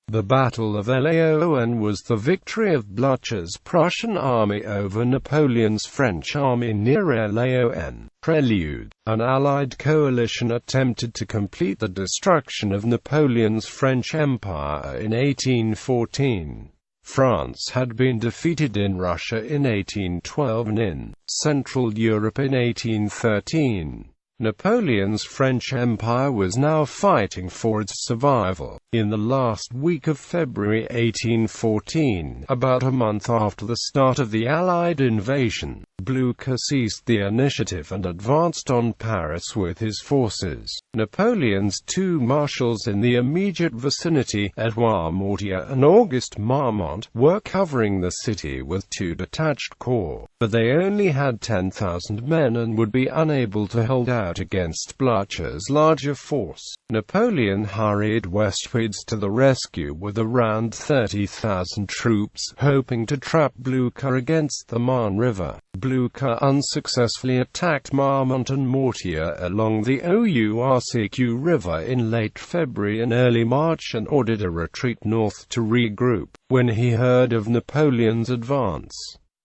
The Battle of Laon was the victory of Blücher's Prussian army over Napoleon's French army near Laon. Prelude. An Allied coalition attempted to complete the destruction of Napoleon's French Empire in 1814. France had been defeated in Russia in 1812 and in Central Europe in 1813. Napoleon's French Empire was now fighting for its survival. In the last week of February 1814, about a month after the start of the Allied invasion, Blücher seized the initiative and advanced on Paris with his forces. Napoleon's two marshals in the immediate vicinity, Edouard Mortier and Auguste Marmont, were covering the city with two detached corps, but they only had 10,000 men and would be unable to hold out against Blücher's larger force. Napoleon hurried westwards to the rescue with around 30,000 troops, hoping to trap Blücher against the Marne River. Blücher unsuccessfully attacked Marmont and Mortier along the Oursq River in late February and early March and ordered a retreat north to regroup. When he heard of Napoleon's advance,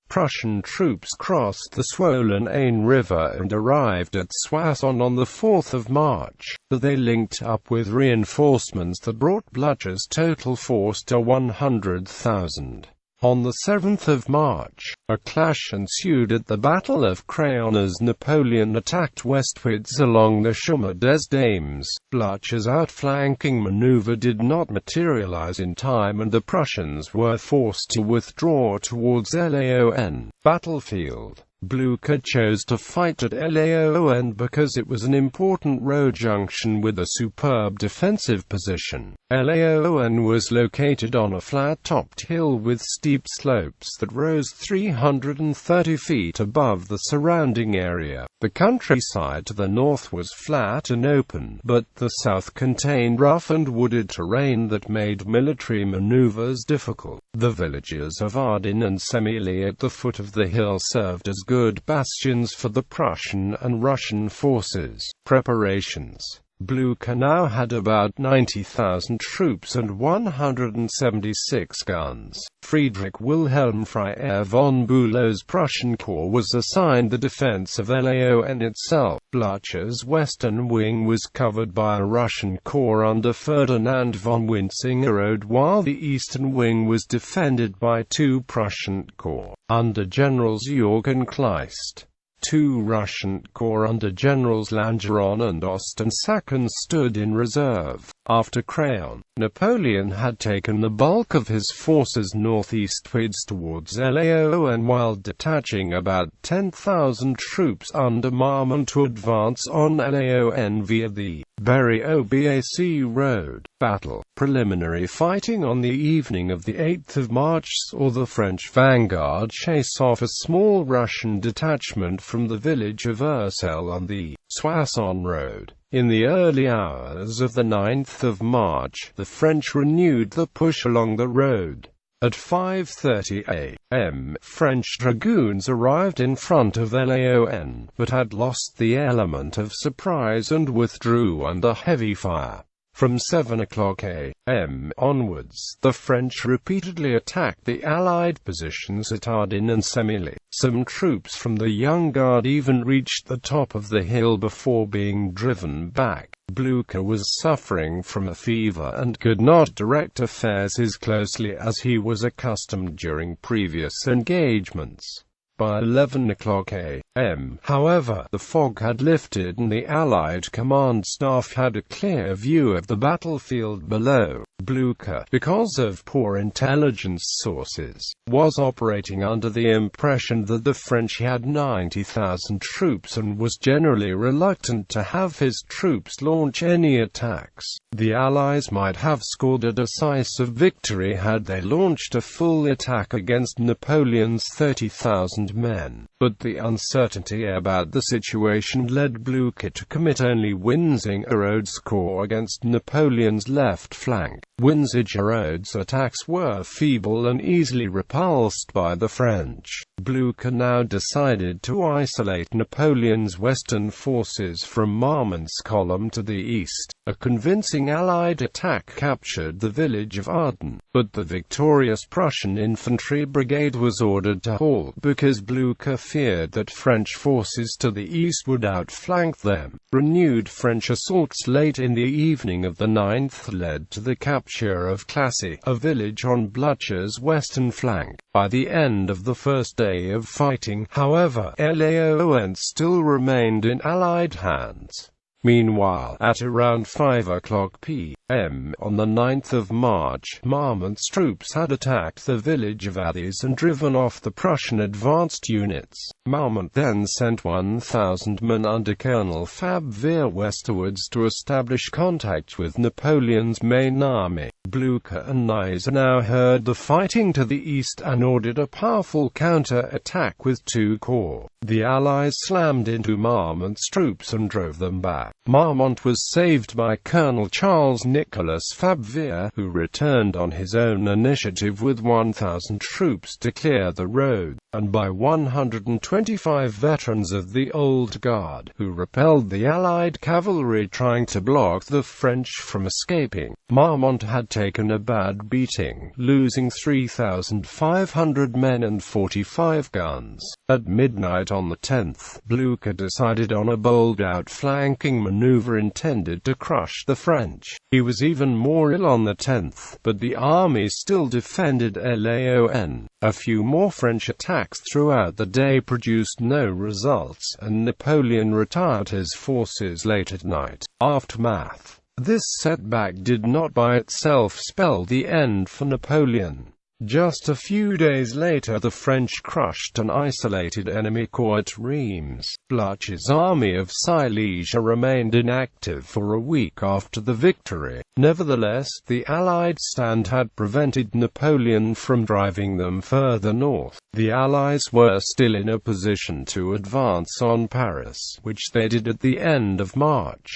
Prussian troops crossed the swollen Aisne River and arrived at Soissons on the 4th of March. They linked up with reinforcements that brought Blücher's total force to 100,000. On the 7th of March, a clash ensued at the Battle of Craon as Napoleon attacked westwards along the Chemin des Dames. Blücher's outflanking maneuver did not materialize in time and the Prussians were forced to withdraw towards Laon battlefield. Blücher chose to fight at Laon because it was an important road junction with a superb defensive position. Laon was located on a flat-topped hill with steep slopes that rose 330 feet above the surrounding area. The countryside to the north was flat and open, but the south contained rough and wooded terrain that made military maneuvers difficult. The villages of Ardin and Semilly at the foot of the hill served as good bastions for the Prussian and Russian forces. Preparations. Blücher now had about 90,000 troops and 176 guns. Friedrich Wilhelm Freyr von Bülow's Prussian Corps was assigned the defense of Laon itself. Blücher's western wing was covered by a Russian corps under Ferdinand von Wintzingerode, while the eastern wing was defended by two Prussian corps under Generals Jörg and Kleist. Two Russian corps under Generals Langeron and Osten-Sacken stood in reserve. After Craon, Napoleon had taken the bulk of his forces northeastwards towards Laon while detaching about 10,000 troops under Marmont to advance on Laon via the Berry-au-Bac road. Battle. Preliminary fighting on the evening of the 8th of March saw the French vanguard chase off a small Russian detachment from the village of Ursel on the Soissons road. In the early hours of the 9th of March, the French renewed the push along the road. At 5:30 a.m., French dragoons arrived in front of Laon, but had lost the element of surprise and withdrew under heavy fire. From 7 o'clock a.m. onwards, the French repeatedly attacked the Allied positions at Ardin and Semilly. Some troops from the Young Guard even reached the top of the hill before being driven back. Blücher was suffering from a fever and could not direct affairs as closely as he was accustomed during previous engagements. By 11 o'clock a.m., however, the fog had lifted and the Allied command staff had a clear view of the battlefield below. Blücher, because of poor intelligence sources, was operating under the impression that the French had 90,000 troops and was generally reluctant to have his troops launch any attacks. The Allies might have scored a decisive victory had they launched a full attack against Napoleon's 30,000 men, but the uncertainty about the situation led Blücher to commit only Wintzingerode's corps against Napoleon's left flank. Wintzingerode's attacks were feeble and easily repulsed by the French. Blücher now decided to isolate Napoleon's western forces from Marmont's column to the east. A convincing Allied attack captured the village of Arden, but the victorious Prussian infantry brigade was ordered to halt because Blücher feared that French forces to the east would outflank them. Renewed French assaults late in the evening of the 9th led to the capture of Classy, a village on Blücher's western flank. By the end of the first day of fighting, however, Laon still remained in Allied hands. Meanwhile, at around 5 o'clock p.m. on the 9th of March, Marmont's troops had attacked the village of Athis and driven off the Prussian advanced units. Marmont then sent 1,000 men under Colonel Fabvier westwards to establish contact with Napoleon's main army. Blücher and Gneisenau heard the fighting to the east and ordered a powerful counter-attack with 2 corps. The Allies slammed into Marmont's troops and drove them back. Marmont was saved by Colonel Charles Nicolas Fabvier, who returned on his own initiative with 1,000 troops to clear the road, and by 125 veterans of the Old Guard, who repelled the Allied cavalry trying to block the French from escaping. Marmont had taken a bad beating, losing 3,500 men and 45 guns. At midnight on the 10th, Blücher decided on a bold outflanking maneuver intended to crush the French. He was even more ill on the 10th, but the army still defended Laon. A few more French attacks throughout the day produced no results, and Napoleon retired his forces late at night. Aftermath. This setback did not by itself spell the end for Napoleon. Just a few days later the French crushed an isolated enemy corps at Reims. Blücher's army of Silesia remained inactive for a week after the victory. Nevertheless, the Allied stand had prevented Napoleon from driving them further north. The Allies were still in a position to advance on Paris, which they did at the end of March.